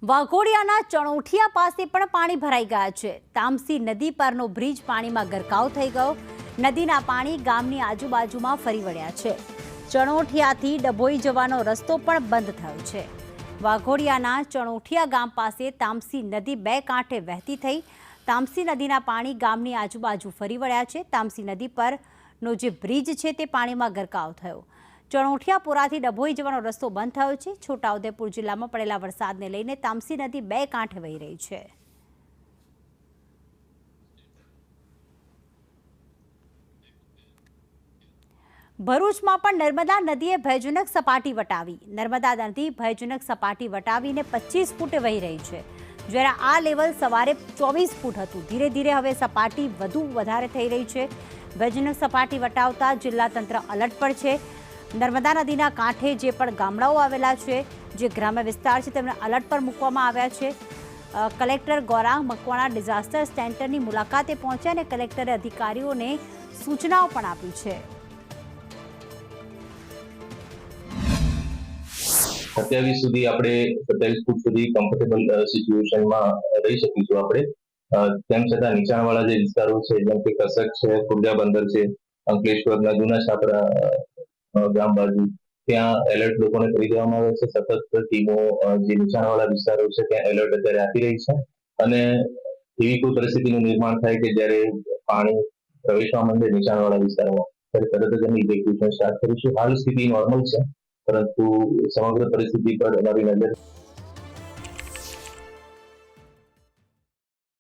વાઘોડિયાના ચણોઠિયા પાસે પણ પાણી ભરાઈ ગયા છે। તામસી નદી પરનો બ્રિજ પાણીમાં ગરકાવ થઈ ગયો। નદીના પાણી ગામની આજુબાજુમાં ફરી વળ્યા છે। ચણોઠિયાથી ડભોઈ જવાનો રસ્તો પણ બંધ થયો છે। વાઘોડિયાના ચણોઠિયા ગામ પાસે તામસી નદી બે કાંઠે વહેતી થઈ। તામસી નદીના પાણી ગામની આજુબાજુ ફરી વળ્યા છે। તામસી નદી પરનો જે બ્રિજ છે તે પાણીમાં ગરકાવ થયો। ચણોઠિયાપુરાથી ડભોઈ જવાનો રસ્તો બંધ થયો છે। છોટાઉદેપુર જિલ્લામાં પડેલા વરસાદને લઈને તામસી નદી બે કાંઠે વહી રહી છે। ભરૂચમાં પણ નર્મદા નદીએ ભયજનક સપાટી વટાવી। નર્મદા નદી ભયજનક સપાટી વટાવીને 25 ફૂટે વહી રહી છે, જ્યારે આ લેવલ સવારે 24 ફૂટ હતું। ધીરે ધીરે હવે સપાટી વધારે થઈ રહી છે। ભયજનક સપાટી વટાવતા જિલ્લા તંત્ર એલર્ટ પર છે। નર્મદા નદીના કાંઠે જે પણ ગામડાઓ આવેલા છે, જે ગ્રામ્ય વિસ્તાર છે, તેમને એલર્ટ પર મૂકવામાં આવ્યા છે। કલેક્ટર ગૌરાંગ મકવાણા ડિઝાસ્ટર સેન્ટરની મુલાકાતે પહોંચ્યા અને કલેક્ટરે અધિકારીઓને સૂચનાઓ પણ આપી છે। અત્યાર સુધી આપણે 27 ફૂટ સુધી કમ્ફર્ટેબલ સિચ્યુએશનમાં રહી શકીશું આપણે। તેમ છતાં નીચાણવાળા જે વિસ્તારો છે, જેમ કે કસક છે, ખુર્જા બંદર છે, અંકલેશ્વરના જૂના છાપરા ગામ બાજુ, ત્યાં એલર્ટ લોકોને કરી દેવામાં આવે છે। સતત ટીમો જે નીચાણવાળા વિસ્તારો છે ત્યાં એલર્ટ અત્યારે આપી રહી છે, અને એવી કોઈ પરિસ્થિતિનું નિર્માણ થાય કે જ્યારે પાણી પ્રવેશવા માંડે નીચાણવાળા વિસ્તારોમાં, ત્યારે તરત જ અમે ઇવેક્યુએશન સ્ટાર્ટ કરીશું। હાલ સ્થિતિ નોર્મલ છે, પરંતુ સમગ્ર પરિસ્થિતિ પર અમારી નજર